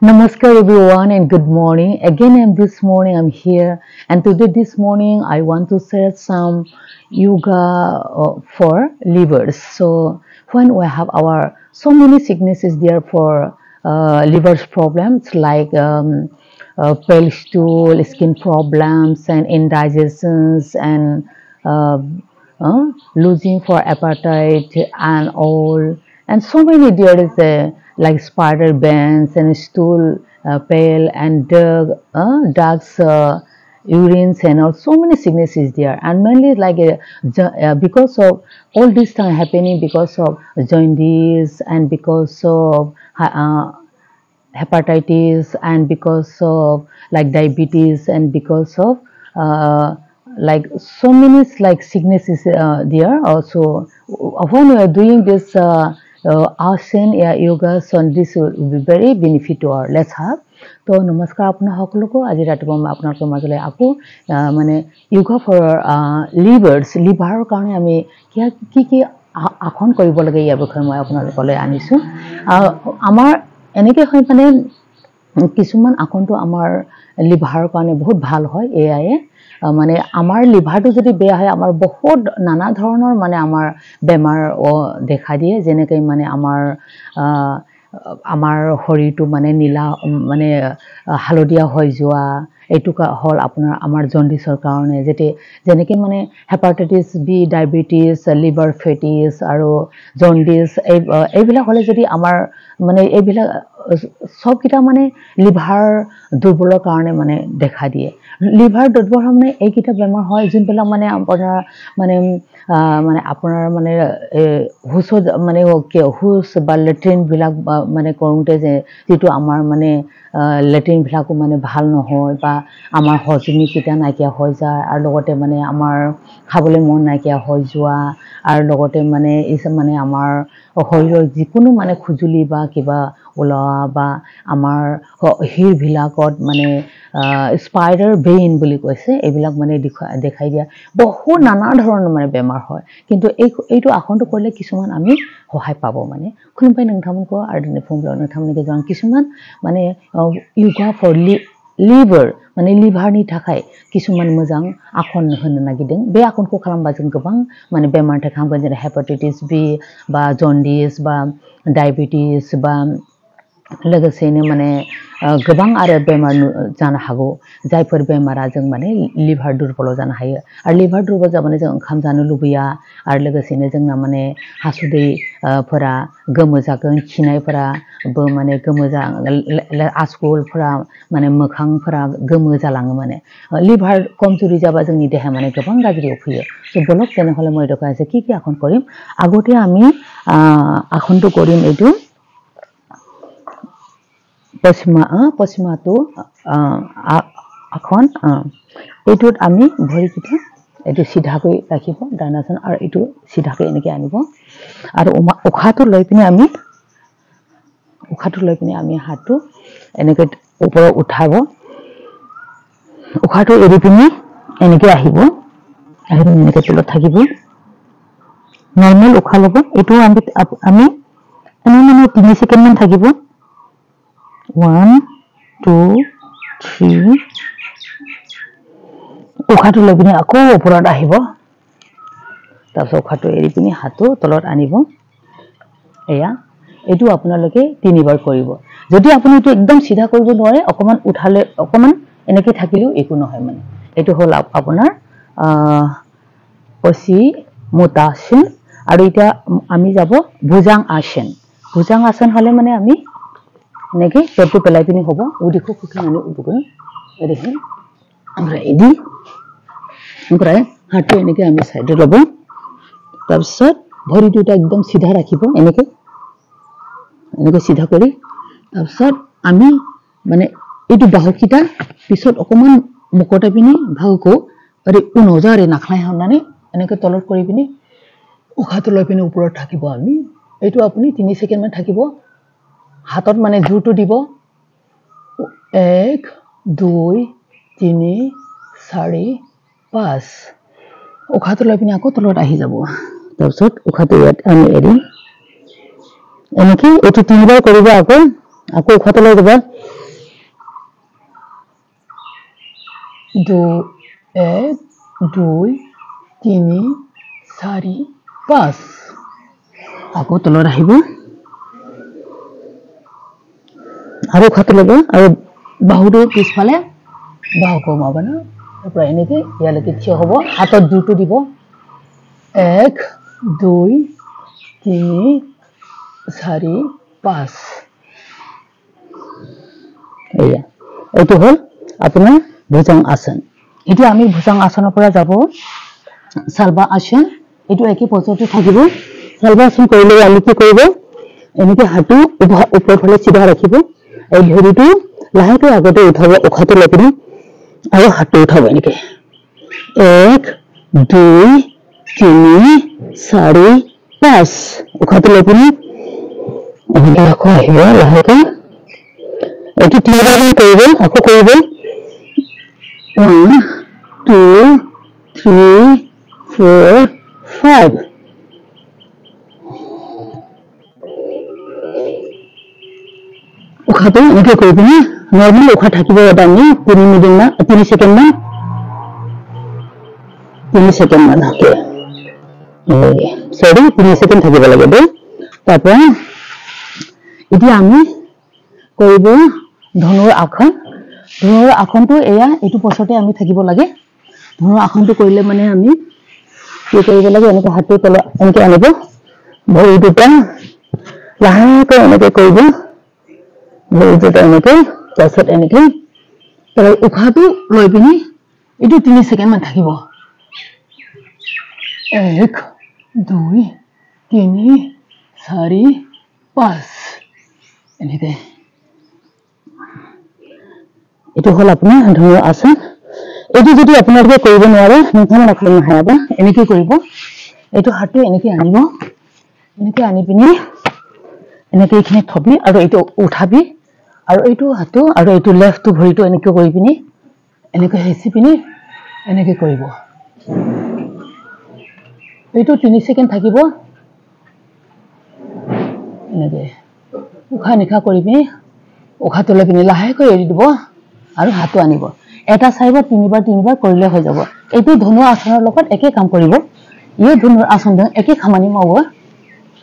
Namaskar everyone and good morning. Again, this morning I'm here, and today this morning I want to share some yoga for livers. So when we have our so many sicknesses there for livers problems like pale stool, skin problems, and indigestions, and uh, losing for appetite and all, and so many there is like spider bands and stool pale and ducks urines and all so many sicknesses there, and mainly like because of all this time happening because of jaundice and because of hepatitis and because of like diabetes and because of uh, like so many like sicknesses there also when we are doing this asana yoga, so this will be very benefit to our let's have তো নমস্কাৰ আপোনাৰ সকলোকো আজি ৰাতিপুৱা মই আপোনালোকৰ মাজলৈ আকৌ মানে yoga for লিভাৰৰ কাৰণে আমি কি আসন কৰিব লাগে ইয়াৰ বিষয়ে মই আপোনালোকলৈ আনিছো আমাৰ এনেকৈ হয় মানে কিছুমান আসনটো আমাৰ লিভাৰৰ কাৰণে বহুত ভাল হয় এয়ায়ে মানে আমাৰ লিভাৰটো যদি বেয়া হয় আমাৰ বহুত নানা ধৰণৰ মানে আমাৰ বেমাৰ দেখা দিয়ে যেনেকৈ মানে আমাৰ শৰীৰটো মানে নীলা মানে হালধীয়া হৈ যোৱা এইটো হল আপোনাৰ আমাৰ জণ্ডিছৰ কাৰণে যেনেকৈ মানে হেপাটাইটিছ বি ডায়াবেটিছ লিভাৰ ফেটিছ আৰু জণ্ডিছ এইবিলাক হ'লে যদি আমাৰ মানে এইবিলাক সবকিটা মানে লিভাৰ দুৰ্বলৰ কাৰণে মানে দেখা দিয়ে লিভাৰ দুৰ্বল মানে এইকিটা বেমাৰ হয় যোনবিলাক মানে আপোনাৰ মানে মানে আপোনাৰ মানে হুছ মানে হুছ বা লেট্ৰিন বিলাক মানে কৰোঁতে যে যেটো আমাৰ মানে লেট্ৰিন বিলাকো মানে ভাল নহয় বা আমাৰ হজমি কিটা নাইকিয়া হৈ যায় আৰু লগতে মানে আমাৰ খাবলৈ মন নাইকিয়া হৈ যোৱা আৰু লগতে মানে মানে আমাৰ শৰীৰৰ যিকোনো মানে খুজুলি বা কিবা ওলোৱা বা আমাৰ হিৰবিলাকত মানে স্পাইডাৰ বেইন বুলি কৈছে এইবিলাক মানে দেখাই দিয়া বহু নানা ধৰণৰ মানে বেমাৰ হয় কিন্তু এইটো আসনটো কৰিলে কিছুমান আমি সহায় পাব মানে খুলুমপাই নংথামনকো আৰু দিনে ফোনলৈ নংথামনকে যাওঁ কিছুমান মানে yoga for liver মানে লিভাरनि थाखाय কিছুমান मोजां आखन होनो नागिरदों बे आखनखौ खालामबा जों गोबां माने बेमार थाखांगोन जेरै हेपाटाइटिस बि बा जन्डिस बा डायबिटिस बा लोगोसेनो माने गोबां आरो बेमार जानो हागौ जायफोर बेमारा जों माने लिभार दुर्बल जानो हायो आरो लिभार दुर्बल जाबानो जों ओंखाम जानो लुबैया आरो लोगोसेनो जोंना माने हासुदैफोरा गोमो जागोन खिनायफोराबो माने गोमो आसुगुरफोरा माने मोखांफोरा गोमो जालाङो माने लिभार कमजोरि जाबा जोंनि देहा माने गोबां गाज्रियाव फैयो सो बलक তেনেহলে মই দেখা আছে কি আসন কৰিম আগতে আমি আসনটো কৰিম এইটো পশ্চিমাটো আসন এইটোত আমি ভৰিকিটা এইটো সিধাকৈ ৰাখিব ডানাसन আৰু এইটো সিধাকৈ এনেকৈ আনিব আৰু উখাটো লৈ পিনে আমি হাতটো এনেকৈ ওপৰত উঠাব উখাটো এৰি পিনে এনেকৈ আহিব আৰু এনেকৈ তলত থাকিব নৰ্মেল উখা ল'ব এইটো আমি মানে 3 সেকেন্ড মান থাকিব 1 2 3 উখাটো লৈ পিনে আকৌ ওপৰত আহিব তাৰপিছত উখাটো এৰি পিনে হাতটো তলত আনিব এয়া এইটো আপোনালোকে 3 বাৰ কৰিব যদি আপুনি এইটো একদম সিধা কৰিব নোৱাৰে অকমান উঠালে অকমান এনেকৈ থাকিলেও একো নহয় মানে এইটো হল আপোনাৰ পশ্চিমোত্তাসন আৰু এটা আমি যাব ভুজাং আসন হলে মানে আমি এনেকৈ পেটটো পেলাই পিনে হ'ব উদিখো খুকি মানে উবগৈ এৰিহে আমৰা এদি ওপৰাই হাতটো এনেকৈ আমি সাইডে ল'ব তাৰপিছত ভৰি দুটা একদম সিধা ৰাখিব এনেকৈ সিধা কৰি তাৰপিছত আমি মানে এইটো বাহুকিটা পিছত অকমান মুকটা পিনি ভাগকো আৰে উনজাৰে নাখলাই হনানে এনেকৈ তলত কৰি পিনি উখাটো লৈ পিনি ওপৰত থাকিব আমি এইটো আপুনি 3 সেকেন্ড মান থাকিব হাতত মানে জোৰটো দিব 1 2 3 4 5 উখাটো লৈ পিনি আকৌ তলত আহি যাব তাৰপিছত উখাটো ইয়াত আমি এৰি এনেকৈ এইটো 3 বাৰ কৰিব আকৌ আকৌ উশাহটো লৈ যাব 1 2 3 4 5 আকৌ তলত আহিব আৰু উশাহটো ল'ব আৰু বাহুটো পিছফালে বাহু কমাব না তাৰপৰা এনেকে ইয়ালৈকে থিয় হ'ব হাতত জোৰটো দিব 1 2 3 4 5 এয়া এইটো হ'ল আপোনাৰ ভুজং আসন এতিয়া আমি ভুজং আসনৰ পৰা যাব সালবা আসন এইটো একে পদ্ধতি থাকিব সালবা আসন কৰিলে আমি কি কৰিব এনেকে হাতটো ওপৰ ফালে চিধা ৰাখিব এই ভৰিটো লাহেকৈ আগতে উঠাব উশাহটো লৈ পিনি আৰু হাতটো উঠাব এনেকে 1 2 3 4 5 উশাহটো লৈ পিনি এনেকে আকৌ আহিব লাহেকৈ এইটো তিনিবাৰমান কৰিব আকৌ কৰিব 1 2 3 4 5 উশাহটো এনেকে কৰি পিনি নৰ্মেল উশাহ থাকিব এটা আমি 3 ছেকেণ্ড মান সৰি 3 ছেকেণ্ড থাকিব লাগে দেই তাৰপৰা এতিয়া আমি কৰিব ধনুৰ আসনটো এয়া এইটো পছতে আমি থাকিব লাগে ধনুৰ আসনটো কৰিলে মানে আমি কি কৰিব লাগে এনেকে হাতটো তলত এনেকে আনিব ভৰি দুটা লাহেকৈ এনেকে কৰিব ভৰি দুটা এনেকে তাৰপিছত এনেকে উশাহটো লৈ পিনি এইটো 3 ছেকেণ্ড মান থাকিব 1 2 3 4 5 এনেকে এইটো হ'ল আপোনাৰ ধনুৰ আসন এইটো যদি আপোনালোকে কৰিব নোৱাৰে এনেকে কৰিব এইটো হাতটো এনেকে আনিব এনেকে আনি পিনি এনেকে এইখিনি থবি আৰু এইটো উঠাবি আৰু এইটো হাতটো আৰু এইটো লেফ্টটো ভৰিটো এনেকে কৰি পিনি এনেকে হেঁচি পিনি এনেকে কৰিব এইটো 3 ছেকেণ্ড থাকিব এনেকে উশাহ নিশাহ কৰি পিনি উশাহটো লৈ পিনি লাহেকৈ এৰি দিব আৰু হাতটো আনিব এটা চাইডত তিনিবাৰ কৰিলে হৈ যাব এইটো ধনুৰ আসনৰ লগত একে কাম কৰিব এই ধনুৰ আসন একে খামানি মাৰিব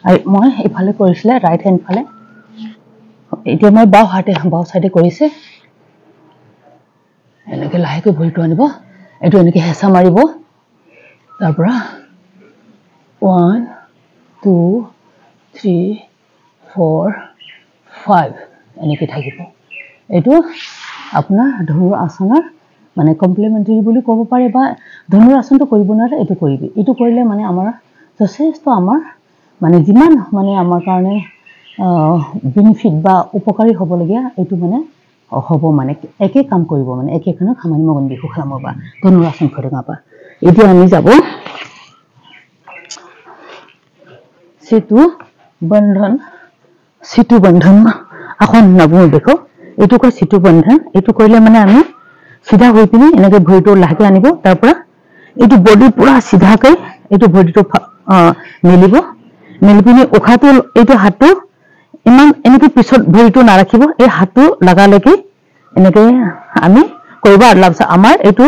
আৰু মই ইফালে কৰিছিলে ৰাইট হেণ্ড ফালে এতিয়া মই বাও চাইডে কৰিছে এনেকে লাহেকৈ ভৰিটো আনিব এইটো এনেকে হেঁচা মাৰিব তাৰপৰা 1 2 3 4 5 এনেকে থাকিব এইটো আপোনাৰ ধনুৰ আসনৰ মানে কমপ্লিমেণ্টাৰী বুলি ক'ব পাৰে বা ধনুৰ আসনটো কৰিব নোৱাৰে এইটো কৰিবি এইটো কৰিলে মানে আমাৰ যথেষ্ট আমাৰ মানে যিমান মানে আমাৰ কাৰণে বেনিফিট বা উপকাৰী হ'বলগীয়া এইটো মানে হ'ব মানে একে কাম কৰিব মানে একেখনে খামানি মগন বিহু খালামৰ বা ধনুৰ আসন ফেৰেঙা পা এতিয়া আমি যাব সিতু বন্ধন আসন নাবো দেখো এইটো কয় সিতু বন্ধন এইটো কৰিলে মানে আমি সিধা হৈ পিনি এনেকে ভৰিটো লাহেকৈ আনিব তাৰপৰা এইটো বডি পুৰা সিধাকৈ এইটো ভৰিটো মেলি পিনি উশাহটো এইটো হাতটো ইমান এনেকে পিছত ভৰিটো নাৰাখিব এই হাতটো লাগালৈকে এনেকে আমি কৰিব আৰু তাৰপিছত আমাৰ এইটো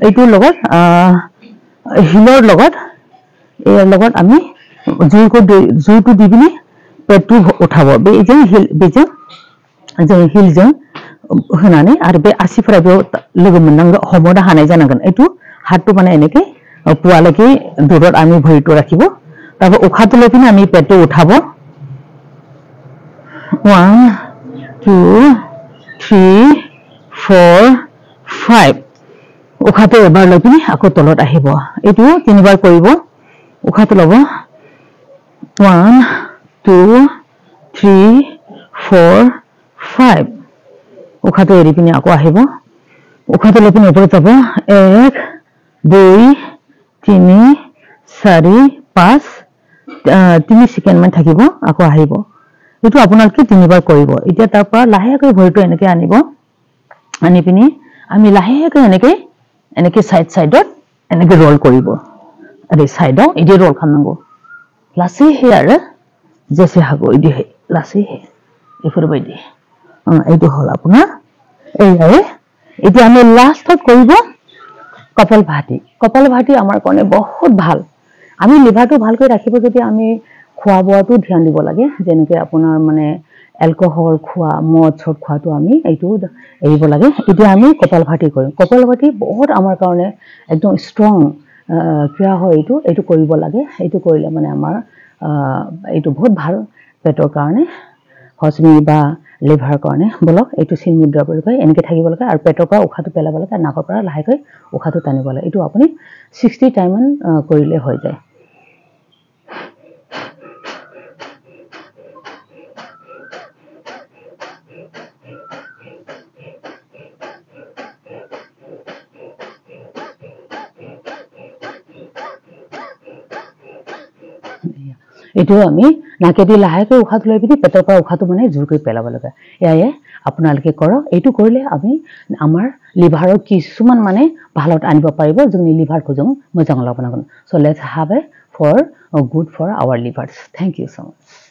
এইটোৰ লগত হিলৰ লগত ইয়াৰ লগত আমি জোৰটো দি পিনি পেটটো উঠাব बेजों हिलजों होनानै आरो बे आसिफोरा बेयाव लोगो मोननांगौ हमनो हानाय जानांगोन এইটো हातটো মানে এনেকে পুৱালৈকে দূৰত আমি ভৰিটো ৰাখিব তাৰপৰা উশাহটো লৈ পিনি আমি পেটটো উঠাব 1 2 3 4 5 উশাহটো এবাৰ লৈ পিনি আকৌ তলত আহিব এইটো তিনিবাৰ কৰিব উশাহটো ল'ব 1 2 3 4 5 উশাহটো এৰি পিনি আকৌ আহিব উশাহটো লৈ পিনি ওপৰত যাব 1 2 3 4 5 3 ছেকেণ্ড মান থাকিব আকৌ আহিব এইটো আপোনালোকে তিনিবাৰ কৰিব এতিয়া তাৰ পৰা লাহেকৈ ভৰিটো এনেকে আনিব আনি পিনি আমি লাহেকৈ এনেকে সাইডত এনেকে रोल কৰিব আৰে সাইডত ইদি रोल खालामनांगौ लासै है आरो जैसे हागौ इदि है लासै है এইফালে বাইদি এইটো হল আপোনাৰ এইয়াৰে এতিয়া আমি লাষ্টত কৰিব কপালভাতি আমাৰ কাৰণে বহুত ভাল আমি লিভাৰটো ভালকৈ ৰাখিব যদি আমি খোৱা বোৱাটো ধ্যান দিব লাগে যেনেকৈ আপোনাৰ মানে এলকহল খোৱা মদ চদ খোৱাটো আমি এইটো এৰিব লাগে এতিয়া আমি কপালভাতি কৰিম কপালভাতি বহুত আমাৰ কাৰণে একদম ষ্ট্ৰং ক্ৰিয়া হয় এইটো কৰিব লাগে এইটো কৰিলে মানে আমাৰ এইটো বহুত ভাল পেটৰ কাৰণে হজমি বা লিভাৰৰ কাৰণে বলক এইটো চিন মুদ্ৰা বুলি কয় এনেকৈ থাকিব লাগে আৰু পেটৰ পৰা উশাহটো পেলাব লাগে আৰু নাকৰ পৰা লাহেকৈ উশাহটো টানিব লাগে এইটো আপুনি 60 টাইমমান কৰিলে হৈ যায় এইটো আমি নাকেদি লাহেকৈ উশাহটো লৈ পিনি পেটৰ পৰা উশাহটো মানে জোৰকৈ পেলাব লাগে এয়াই আপোনালোকে কৰক এইটো কৰিলে আমি আমাৰ লিভাৰৰ কিছুমান মানে ভালত আনিব পাৰিব যোননি লিভাৰটো যোন মোজাং লাবনাগন so let's have a for good for our livers thank you so much